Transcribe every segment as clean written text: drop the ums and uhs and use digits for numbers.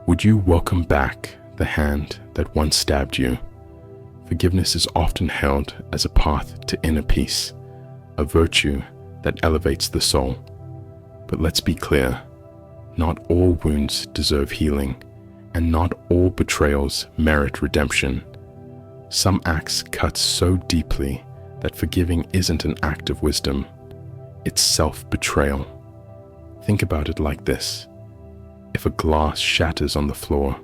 Would you welcome back the hand that once stabbed you? Forgiveness is often held as a path to inner peace, a virtue that elevates the soul. But let's be clear, not all wounds deserve healing, and not all betrayals merit redemption. Some acts cut so deeply that forgiving isn't an act of wisdom, it's self-betrayal. Think about it like this. If a glass shatters on the floor,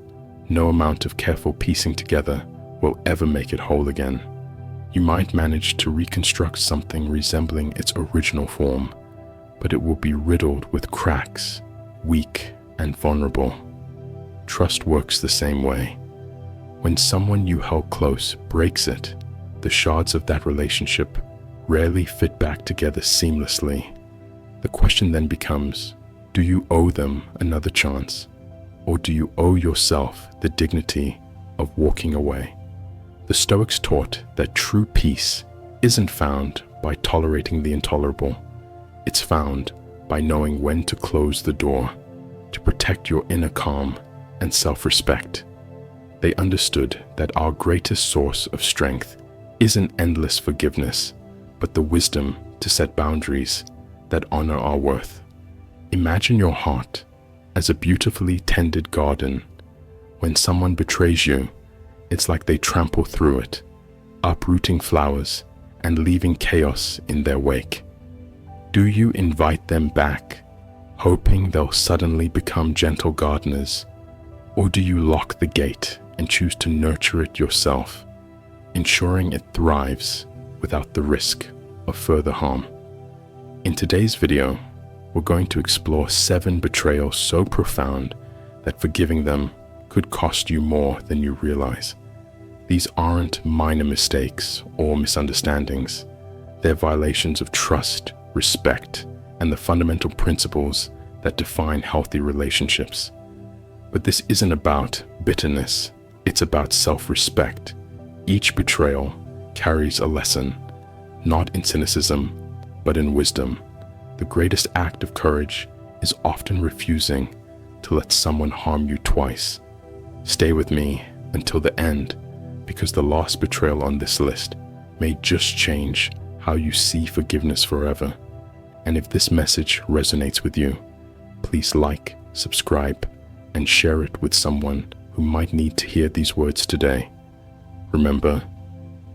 no amount of careful piecing together will ever make it whole again. You might manage to reconstruct something resembling its original form, but it will be riddled with cracks, weak and vulnerable. Trust works the same way. When someone you held close breaks it, the shards of that relationship rarely fit back together seamlessly. The question then becomes, do you owe them another chance, or do you owe yourself the dignity of walking away? The Stoics taught that true peace isn't found by tolerating the intolerable. It's found by knowing when to close the door, to protect your inner calm and self-respect. They understood that our greatest source of strength isn't endless forgiveness, but the wisdom to set boundaries that honor our worth. Imagine your heart as a beautifully tended garden. When someone betrays you, it's like they trample through it, uprooting flowers and leaving chaos in their wake. Do you invite them back, hoping they'll suddenly become gentle gardeners? Or do you lock the gate and choose to nurture it yourself, ensuring it thrives without the risk of further harm? In today's video, we're going to explore 7 betrayals so profound that forgiving them could cost you more than you realize. These aren't minor mistakes or misunderstandings. They're violations of trust, respect, and the fundamental principles that define healthy relationships. But this isn't about bitterness, it's about self-respect. Each betrayal carries a lesson, not in cynicism, but in wisdom. The greatest act of courage is often refusing to let someone harm you twice. Stay with me until the end, because the last betrayal on this list may just change how you see forgiveness forever. And if this message resonates with you, please like, subscribe, and share it with someone who might need to hear these words today. Remember,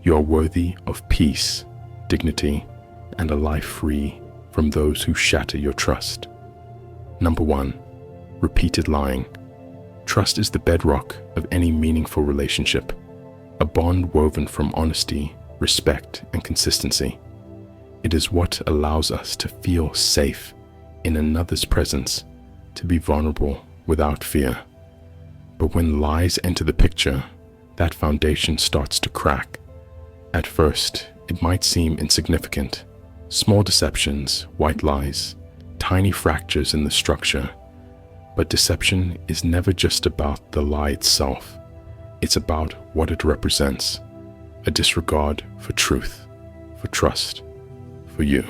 you are worthy of peace, dignity, and a life free from those who shatter your trust. Number 1, repeated lying. Trust is the bedrock of any meaningful relationship, a bond woven from honesty, respect, and consistency. It is what allows us to feel safe in another's presence, to be vulnerable without fear. But when lies enter the picture, that foundation starts to crack. At first, it might seem insignificant. Small deceptions, white lies, tiny fractures in the structure. But deception is never just about the lie itself. It's about what it represents, a disregard for truth, for trust, for you.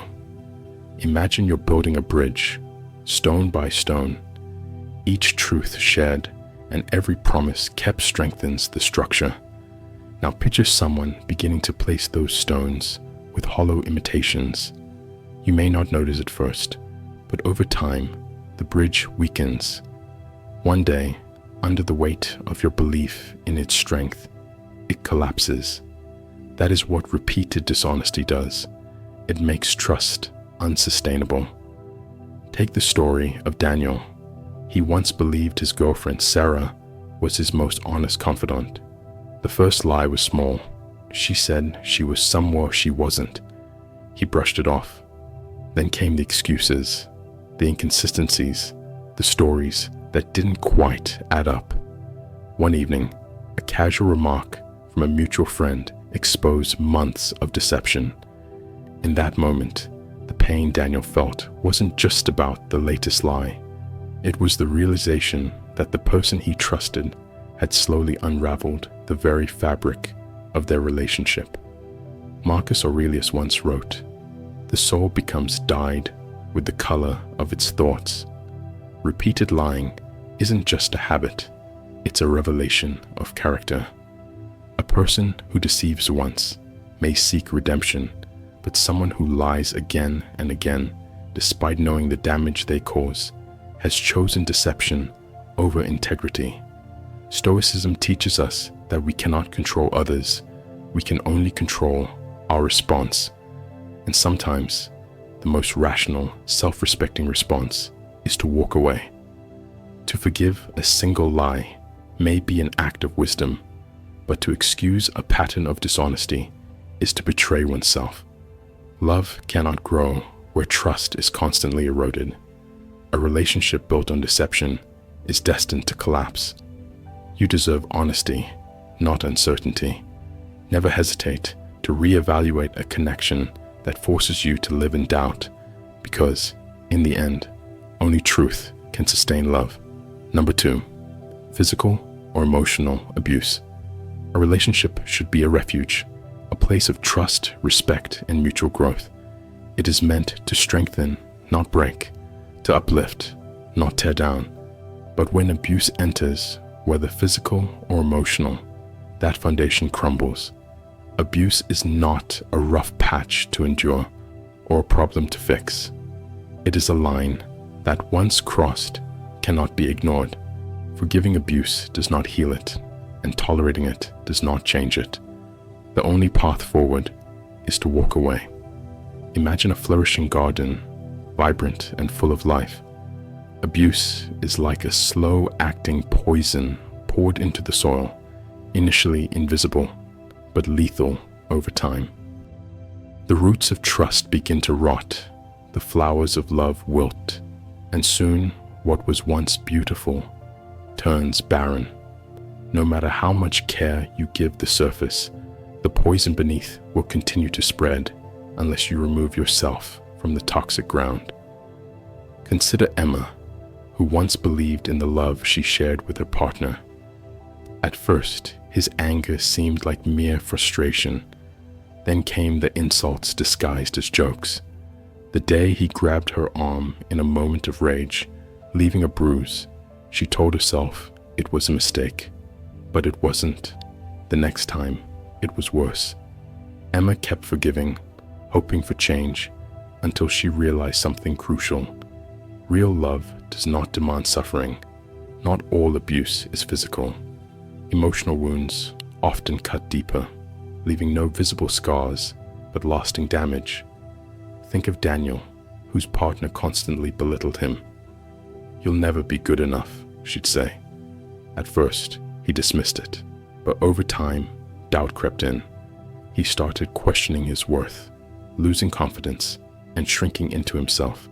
Imagine you're building a bridge, stone by stone. Each truth shared and every promise kept strengthens the structure. Now picture someone beginning to place those stones with hollow imitations. You may not notice at first, but over time, the bridge weakens. One day, under the weight of your belief in its strength, it collapses. That is what repeated dishonesty does. It makes trust unsustainable. Take the story of Daniel. He once believed his girlfriend Sarah was his most honest confidant. The first lie was small. She said she was somewhere she wasn't. He brushed it off. Then came the excuses, the inconsistencies, the stories that didn't quite add up. One evening, a casual remark from a mutual friend exposed months of deception. In that moment, the pain Daniel felt wasn't just about the latest lie. It was the realization that the person he trusted had slowly unraveled the very fabric of their relationship. Marcus Aurelius once wrote, "The soul becomes dyed with the color of its thoughts." Repeated lying isn't just a habit, it's a revelation of character. A person who deceives once may seek redemption, but someone who lies again and again, despite knowing the damage they cause, has chosen deception over integrity. Stoicism teaches us that we cannot control others, we can only control our response. And sometimes, the most rational, self-respecting response is to walk away. To forgive a single lie may be an act of wisdom, but to excuse a pattern of dishonesty is to betray oneself. Love cannot grow where trust is constantly eroded. A relationship built on deception is destined to collapse. You deserve honesty, not uncertainty. Never hesitate to reevaluate a connection that forces you to live in doubt, because, in the end, only truth can sustain love. Number 2, physical or emotional abuse. A relationship should be a refuge, a place of trust, respect, and mutual growth. It is meant to strengthen, not break, to uplift, not tear down. But when abuse enters, whether physical or emotional, that foundation crumbles. Abuse is not a rough patch to endure or a problem to fix. It is a line that, once crossed, cannot be ignored. Forgiving abuse does not heal it, and tolerating it does not change it. The only path forward is to walk away. Imagine a flourishing garden, vibrant and full of life. Abuse is like a slow-acting poison poured into the soil, initially invisible, but lethal over time. The roots of trust begin to rot, the flowers of love wilt, and soon what was once beautiful turns barren. No matter how much care you give the surface, the poison beneath will continue to spread unless you remove yourself from the toxic ground. Consider Emma, who once believed in the love she shared with her partner. At first, his anger seemed like mere frustration. Then came the insults disguised as jokes. The day he grabbed her arm in a moment of rage, leaving a bruise, she told herself it was a mistake. But it wasn't. The next time, it was worse. Emma kept forgiving, hoping for change, until she realized something crucial. Real love does not demand suffering. Not all abuse is physical. Emotional wounds often cut deeper, leaving no visible scars, but lasting damage. Think of Daniel, whose partner constantly belittled him. "You'll never be good enough," she'd say. At first, he dismissed it, but over time, doubt crept in. He started questioning his worth, losing confidence, and shrinking into himself.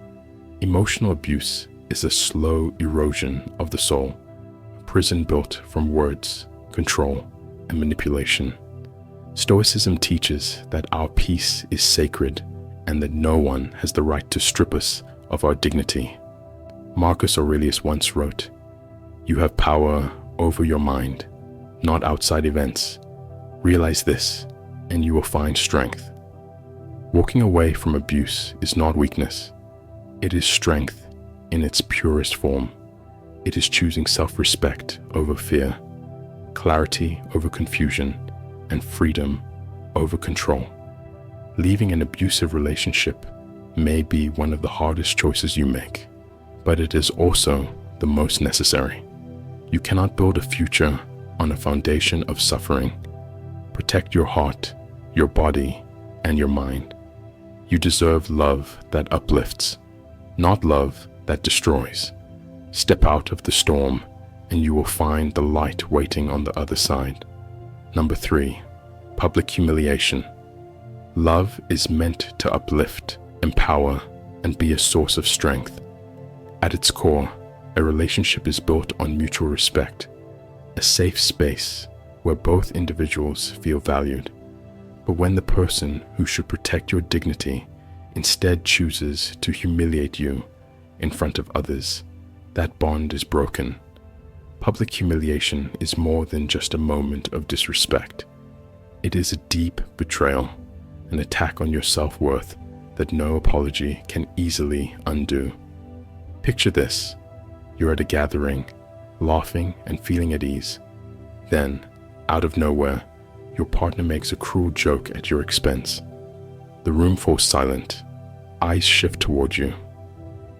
Emotional abuse is a slow erosion of the soul, a prison built from words, control, and manipulation. Stoicism teaches that our peace is sacred and that no one has the right to strip us of our dignity. Marcus Aurelius once wrote, "You have power over your mind, not outside events. Realize this, and you will find strength." Walking away from abuse is not weakness. It is strength in its purest form. It is choosing self-respect over fear, clarity over confusion, and freedom over control. Leaving an abusive relationship may be one of the hardest choices you make, but it is also the most necessary. You cannot build a future on a foundation of suffering. Protect your heart, your body, and your mind. You deserve love that uplifts, not love that destroys. Step out of the storm, and you will find the light waiting on the other side. Number 3, public humiliation. Love is meant to uplift, empower, and be a source of strength. At its core, a relationship is built on mutual respect, a safe space where both individuals feel valued. But when the person who should protect your dignity instead chooses to humiliate you in front of others, that bond is broken. Public humiliation is more than just a moment of disrespect. It is a deep betrayal, an attack on your self-worth that no apology can easily undo. Picture this. You're at a gathering, laughing and feeling at ease. Then, out of nowhere, your partner makes a cruel joke at your expense. The room falls silent. Eyes shift toward you.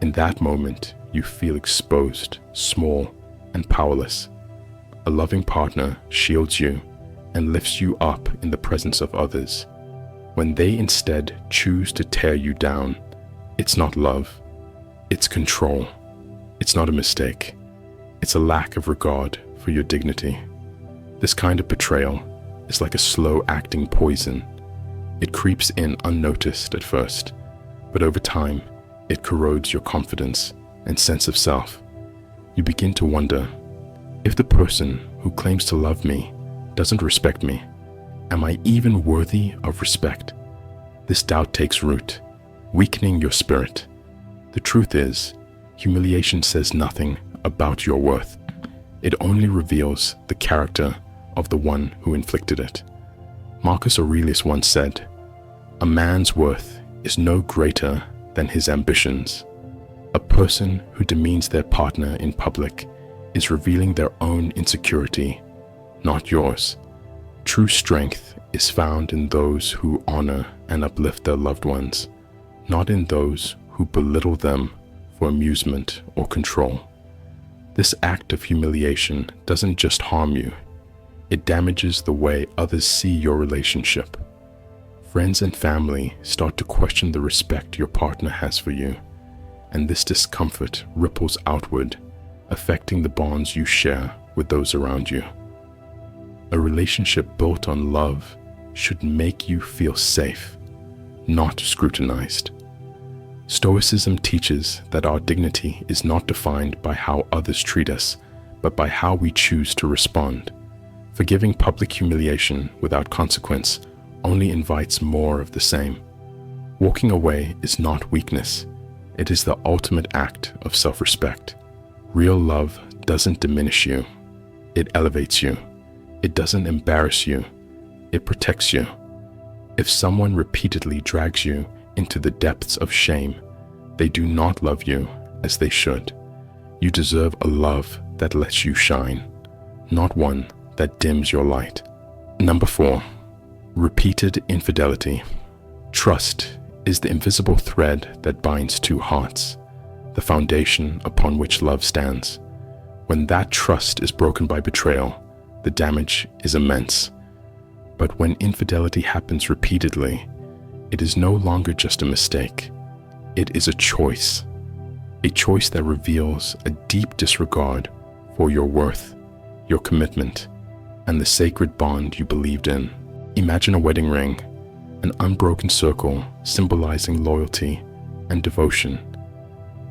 In that moment, you feel exposed, small, and powerless. A loving partner shields you and lifts you up in the presence of others. When they instead choose to tear you down, it's not love, it's control. It's not a mistake. It's a lack of regard for your dignity. This kind of betrayal is like a slow-acting poison. It creeps in unnoticed at first, but over time, it corrodes your confidence and sense of self. You begin to wonder, if the person who claims to love me doesn't respect me, am I even worthy of respect? This doubt takes root, weakening your spirit. The truth is, humiliation says nothing about your worth. It only reveals the character of the one who inflicted it. Marcus Aurelius once said, "A man's worth is no greater than his ambitions." A person who demeans their partner in public is revealing their own insecurity, not yours. True strength is found in those who honor and uplift their loved ones, not in those who belittle them for amusement or control. This act of humiliation doesn't just harm you, it damages the way others see your relationship. Friends and family start to question the respect your partner has for you, and this discomfort ripples outward, affecting the bonds you share with those around you. A relationship built on love should make you feel safe, not scrutinized. Stoicism teaches that our dignity is not defined by how others treat us, but by how we choose to respond. Forgiving public humiliation without consequence only invites more of the same. Walking away is not weakness. It is the ultimate act of self-respect. Real love doesn't diminish you. It elevates you. It doesn't embarrass you. It protects you. If someone repeatedly drags you into the depths of shame, they do not love you as they should. You deserve a love that lets you shine, not one that dims your light. Number 4, repeated infidelity. Trust is the invisible thread that binds two hearts, the foundation upon which love stands. When that trust is broken by betrayal, the damage is immense. But when infidelity happens repeatedly, it is no longer just a mistake. It is a choice that reveals a deep disregard for your worth, your commitment, and the sacred bond you believed in. Imagine a wedding ring, an unbroken circle symbolizing loyalty and devotion.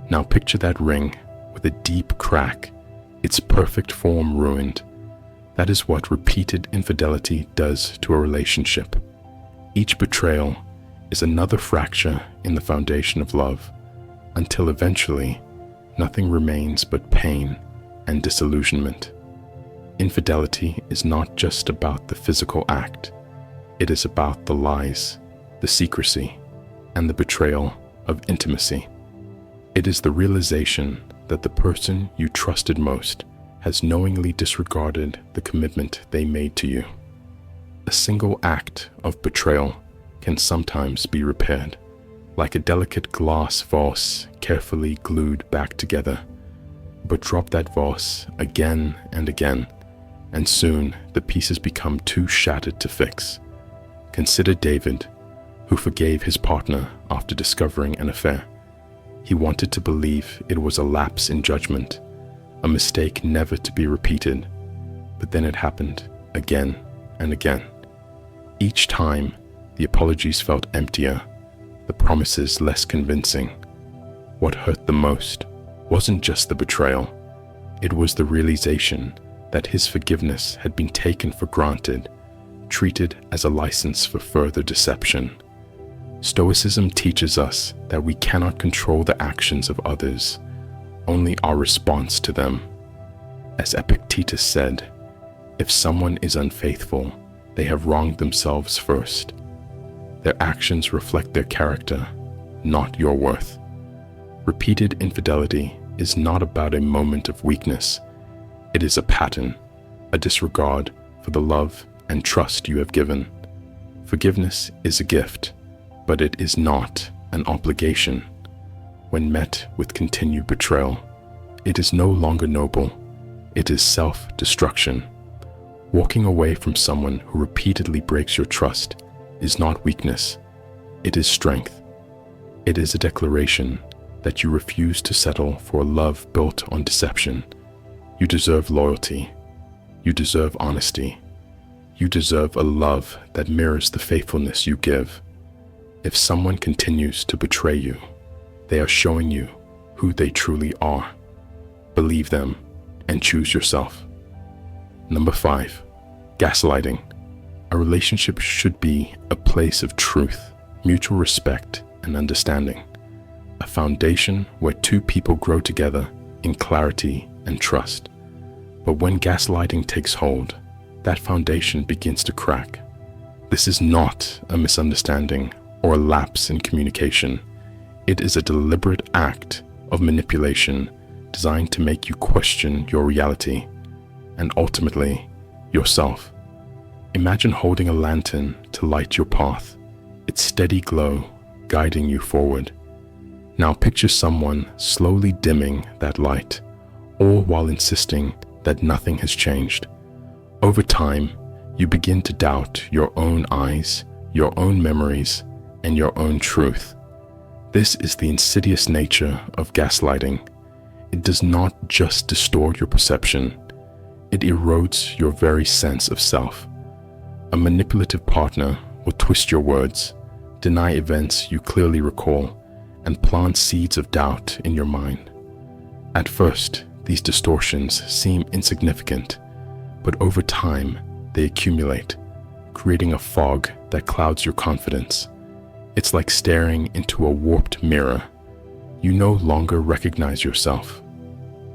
Now picture that ring with a deep crack, its perfect form ruined. That is what repeated infidelity does to a relationship. Each betrayal is another fracture in the foundation of love, until eventually nothing remains but pain and disillusionment. Infidelity is not just about the physical act. It is about the lies, the secrecy, and the betrayal of intimacy. It is the realization that the person you trusted most has knowingly disregarded the commitment they made to you. A single act of betrayal can sometimes be repaired, like a delicate glass vase carefully glued back together. But drop that vase again and again, and soon the pieces become too shattered to fix. Consider David, who forgave his partner after discovering an affair. He wanted to believe it was a lapse in judgment, a mistake never to be repeated. But then it happened again and again. Each time, the apologies felt emptier, the promises less convincing. What hurt the most wasn't just the betrayal. It was the realization that his forgiveness had been taken for granted, treated as a license for further deception. Stoicism teaches us that we cannot control the actions of others, only our response to them. As Epictetus said, if someone is unfaithful, they have wronged themselves first. Their actions reflect their character, not your worth. Repeated infidelity is not about a moment of weakness. It is a pattern, a disregard for the love and trust you have given. Forgiveness is a gift, but it is not an obligation. When met with continued betrayal, it is no longer noble. It is self-destruction. Walking away from someone who repeatedly breaks your trust is not weakness. It is strength. It is a declaration that you refuse to settle for a love built on deception. You deserve loyalty. You deserve honesty. You deserve a love that mirrors the faithfulness you give. If someone continues to betray you, they are showing you who they truly are. Believe them and choose yourself. Number 5, gaslighting. A relationship should be a place of truth, mutual respect, and understanding. A foundation where two people grow together in clarity and trust. But when gaslighting takes hold, that foundation begins to crack. This is not a misunderstanding or a lapse in communication. It is a deliberate act of manipulation designed to make you question your reality and ultimately yourself. Imagine holding a lantern to light your path, its steady glow guiding you forward. Now picture someone slowly dimming that light, all while insisting that nothing has changed. Over time, you begin to doubt your own eyes, your own memories, and your own truth. This is the insidious nature of gaslighting. It does not just distort your perception, it erodes your very sense of self. A manipulative partner will twist your words, deny events you clearly recall, and plant seeds of doubt in your mind. At first, these distortions seem insignificant, but over time, they accumulate, creating a fog that clouds your confidence. It's like staring into a warped mirror. You no longer recognize yourself.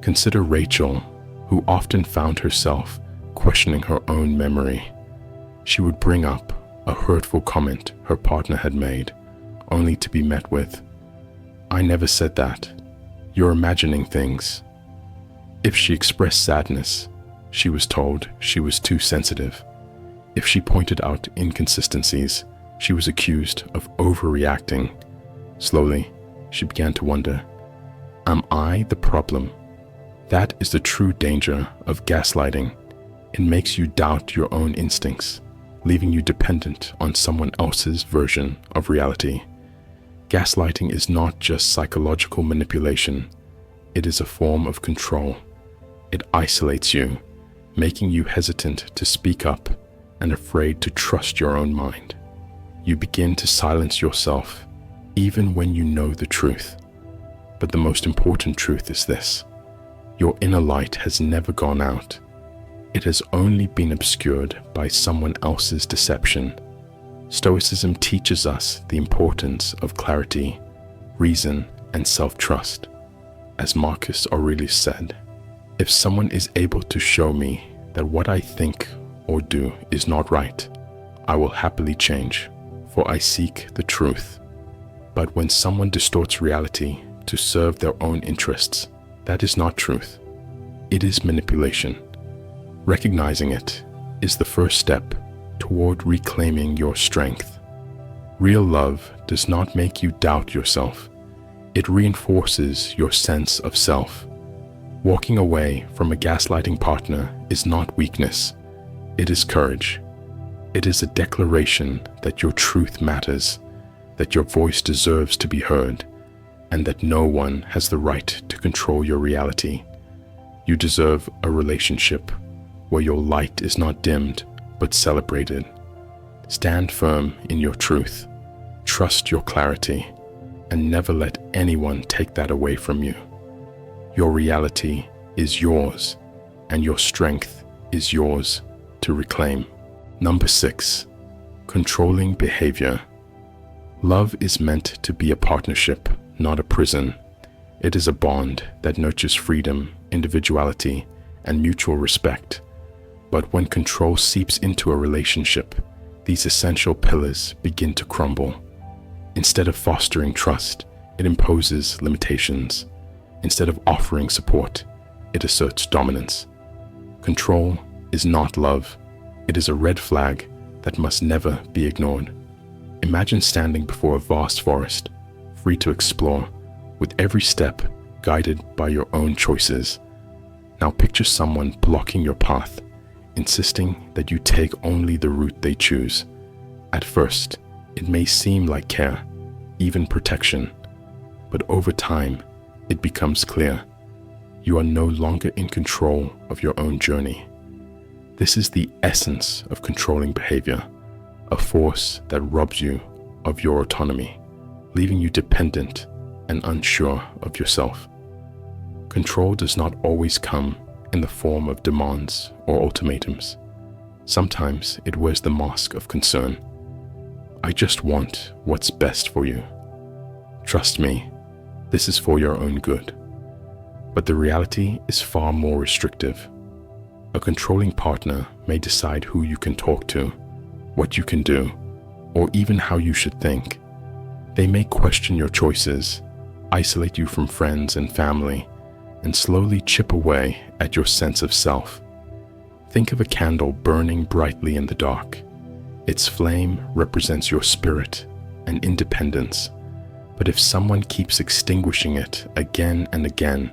Consider Rachel, who often found herself questioning her own memory. She would bring up a hurtful comment her partner had made, only to be met with, "I never said that. You're imagining things." If she expressed sadness, she was told she was too sensitive. If she pointed out inconsistencies, she was accused of overreacting. Slowly, she began to wonder, am I the problem? That is the true danger of gaslighting. It makes you doubt your own instincts, leaving you dependent on someone else's version of reality. Gaslighting is not just psychological manipulation, it is a form of control. It isolates you, making you hesitant to speak up and afraid to trust your own mind. You begin to silence yourself, even when you know the truth. But the most important truth is this: your inner light has never gone out. It has only been obscured by someone else's deception. Stoicism teaches us the importance of clarity, reason, and self-trust. As Marcus Aurelius said, "If someone is able to show me that what I think or do is not right, I will happily change, for I seek the truth." But when someone distorts reality to serve their own interests, that is not truth. It is manipulation. Recognizing it is the first step toward reclaiming your strength. Real love does not make you doubt yourself. It reinforces your sense of self. Walking away from a gaslighting partner is not weakness. It is courage. It is a declaration that your truth matters, that your voice deserves to be heard, and that no one has the right to control your reality. You deserve a relationship where your light is not dimmed, but celebrated. Stand firm in your truth, trust your clarity, and never let anyone take that away from you. Your reality is yours, and your strength is yours to reclaim. Number 6, controlling behavior. Love is meant to be a partnership, not a prison. It is a bond that nurtures freedom, individuality, and mutual respect. But when control seeps into a relationship, these essential pillars begin to crumble. Instead of fostering trust, it imposes limitations. Instead of offering support, it asserts dominance. Control is not love. It is a red flag that must never be ignored. Imagine standing before a vast forest, free to explore, with every step guided by your own choices. Now picture someone blocking your path, insisting that you take only the route they choose. At first, it may seem like care, even protection, but over time, it becomes clear. You are no longer in control of your own journey. This is the essence of controlling behavior, a force that robs you of your autonomy, leaving you dependent and unsure of yourself. Control does not always come in the form of demands or ultimatums. Sometimes it wears the mask of concern. I just want what's best for you. Trust me, this is for your own good. But the reality is far more restrictive. A controlling partner may decide who you can talk to, what you can do, or even how you should think. They may question your choices, isolate you from friends and family, and slowly chip away at your sense of self. Think of a candle burning brightly in the dark. Its flame represents your spirit and independence. But if someone keeps extinguishing it again and again,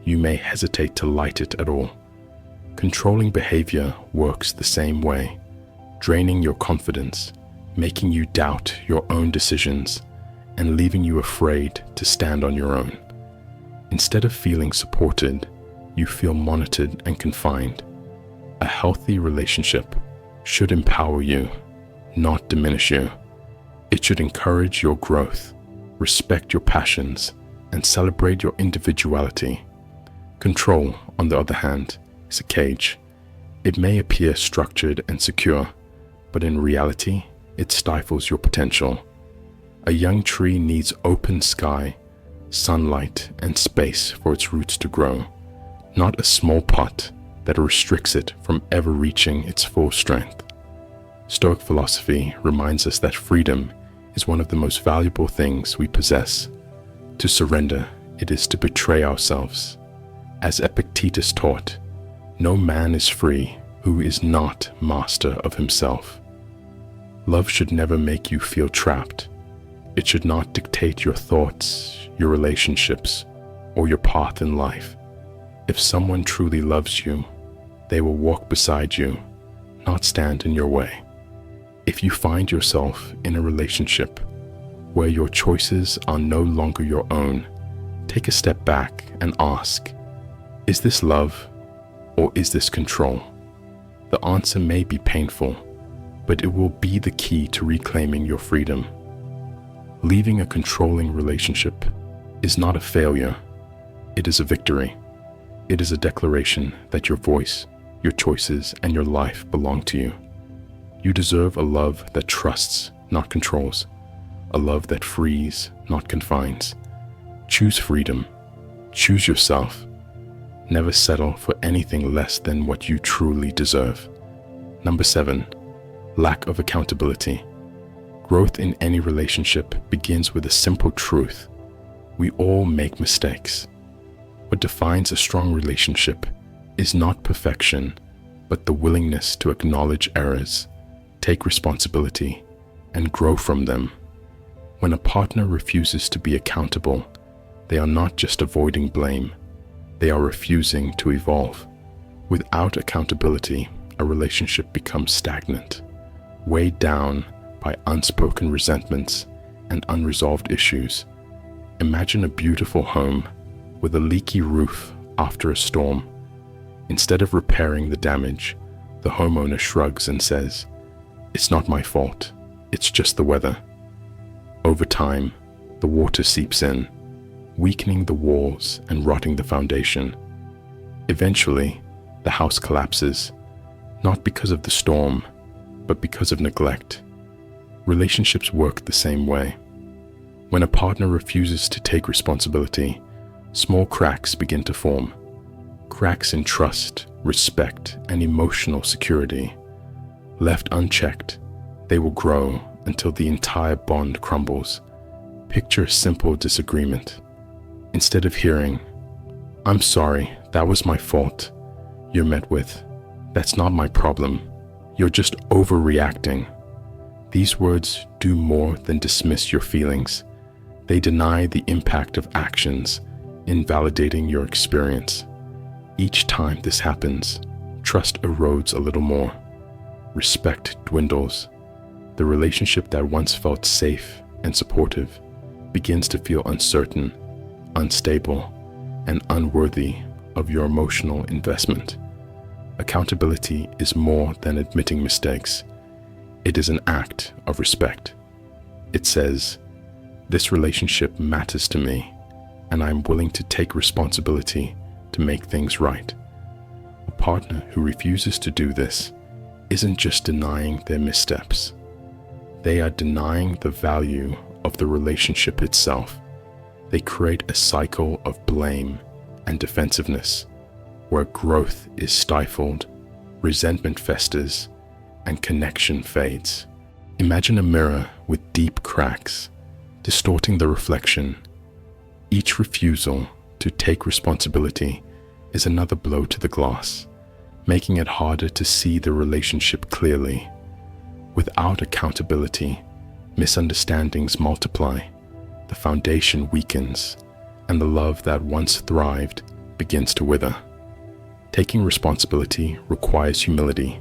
you may hesitate to light it at all. Controlling behavior works the same way, draining your confidence, making you doubt your own decisions, and leaving you afraid to stand on your own. Instead of feeling supported, you feel monitored and confined. A healthy relationship should empower you, not diminish you. It should encourage your growth, respect your passions, and celebrate your individuality. Control, on the other hand, is a cage. It may appear structured and secure, but in reality, it stifles your potential. A young tree needs open sky, sunlight, and space for its roots to grow, not a small pot that restricts it from ever reaching its full strength. Stoic philosophy reminds us that freedom is one of the most valuable things we possess. To surrender, it is to betray ourselves. As Epictetus taught, no man is free who is not master of himself. Love should never make you feel trapped. It should not dictate your thoughts, your relationships, or your path in life. If someone truly loves you, they will walk beside you, not stand in your way. If you find yourself in a relationship where your choices are no longer your own, take a step back and ask, is this love or is this control? The answer may be painful, but it will be the key to reclaiming your freedom. Leaving a controlling relationship is not a failure, it is a victory. It is a declaration that your voice, your choices, and your life belong to you. You deserve a love that trusts, not controls, a love that frees, not confines. Choose freedom, choose yourself. Never settle for anything less than what you truly deserve. Number 7, lack of accountability. Growth in any relationship begins with a simple truth. We all make mistakes. What defines a strong relationship is not perfection, but the willingness to acknowledge errors, take responsibility, and grow from them. When a partner refuses to be accountable, they are not just avoiding blame, they are refusing to evolve. Without accountability, a relationship becomes stagnant, weighed down by unspoken resentments and unresolved issues. Imagine a beautiful home with a leaky roof after a storm. Instead of repairing the damage, the homeowner shrugs and says, "It's not my fault, it's just the weather." Over time, the water seeps in, weakening the walls and rotting the foundation. Eventually, the house collapses, not because of the storm, but because of neglect. Relationships work the same way. When a partner refuses to take responsibility, small cracks begin to form. Cracks in trust, respect, and emotional security. Left unchecked, they will grow until the entire bond crumbles. Picture a simple disagreement. Instead of hearing, "I'm sorry, that was my fault," you're met with, "That's not my problem. You're just overreacting." These words do more than dismiss your feelings. They deny the impact of actions, invalidating your experience. Each time this happens, trust erodes a little more. Respect dwindles. The relationship that once felt safe and supportive begins to feel uncertain, unstable, and unworthy of your emotional investment. Accountability is more than admitting mistakes. It is an act of respect. It says, "This relationship matters to me, and I'm willing to take responsibility to make things right." A partner who refuses to do this isn't just denying their missteps. They are denying the value of the relationship itself. They create a cycle of blame and defensiveness, where growth is stifled, resentment festers, and connection fades. Imagine a mirror with deep cracks, distorting the reflection. Each refusal to take responsibility is another blow to the glass, making it harder to see the relationship clearly. Without accountability, misunderstandings multiply, the foundation weakens, and the love that once thrived begins to wither. Taking responsibility requires humility,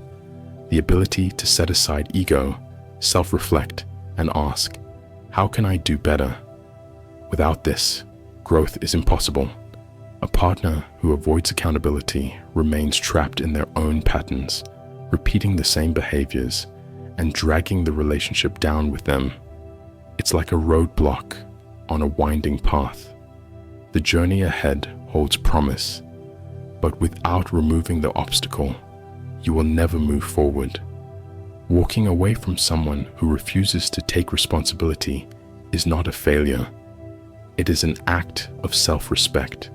the ability to set aside ego, self-reflect, and ask, "How can I do better?" Without this, growth is impossible. A partner who avoids accountability remains trapped in their own patterns, repeating the same behaviors and dragging the relationship down with them. It's like a roadblock on a winding path. The journey ahead holds promise, but without removing the obstacle, you will never move forward. Walking away from someone who refuses to take responsibility is not a failure. It is an act of self-respect.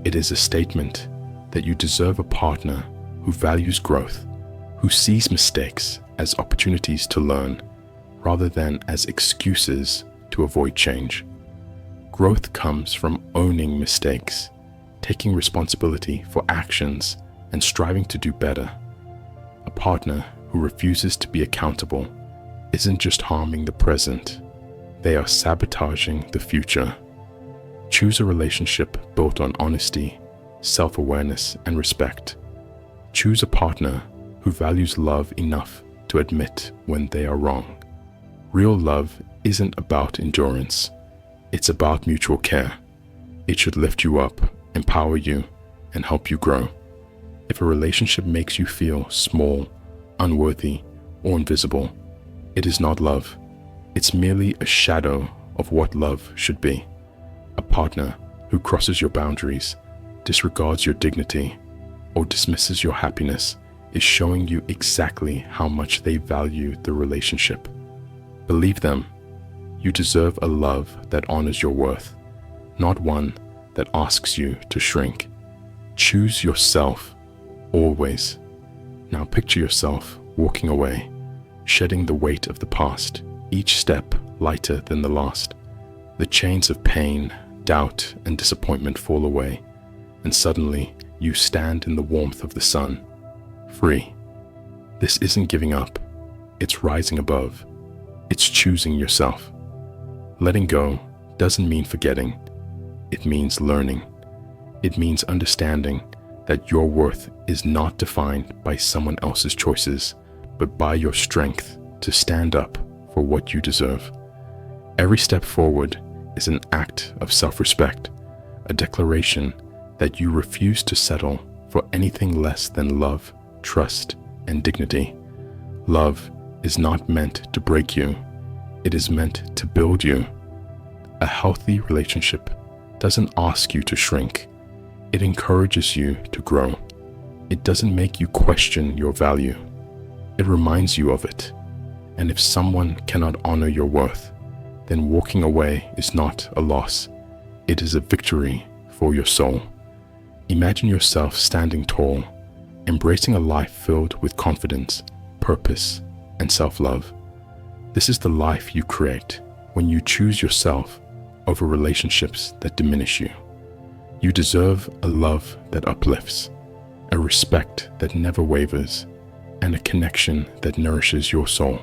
It is a statement that you deserve a partner who values growth, who sees mistakes as opportunities to learn rather than as excuses to avoid change. Growth comes from owning mistakes, taking responsibility for actions, and striving to do better. A partner who refuses to be accountable isn't just harming the present, they are sabotaging the future. Choose a relationship built on honesty, self-awareness, and respect. Choose a partner who values love enough to admit when they are wrong. Real love isn't about endurance. It's about mutual care. It should lift you up, empower you, and help you grow. If a relationship makes you feel small, unworthy, or invisible, it is not love. It's merely a shadow of what love should be. A partner who crosses your boundaries, disregards your dignity, or dismisses your happiness is showing you exactly how much they value the relationship. Believe them. You deserve a love that honors your worth, not one that asks you to shrink. Choose yourself, always. Now picture yourself walking away, shedding the weight of the past, each step lighter than the last. The chains of pain, doubt, and disappointment fall away, and suddenly you stand in the warmth of the sun, free. This isn't giving up, it's rising above. It's choosing yourself. Letting go doesn't mean forgetting, it means learning. It means understanding that your worth is not defined by someone else's choices, but by your strength to stand up for what you deserve. Every step forward is an act of self-respect, a declaration that you refuse to settle for anything less than love, trust, and dignity. Love is not meant to break you, it is meant to build you. A healthy relationship doesn't ask you to shrink, it encourages you to grow. It doesn't make you question your value, it reminds you of it. And if someone cannot honor your worth, then walking away is not a loss, it is a victory for your soul. Imagine yourself standing tall, embracing a life filled with confidence, purpose, and self-love. This is the life you create when you choose yourself over relationships that diminish you. You deserve a love that uplifts, a respect that never wavers, and a connection that nourishes your soul.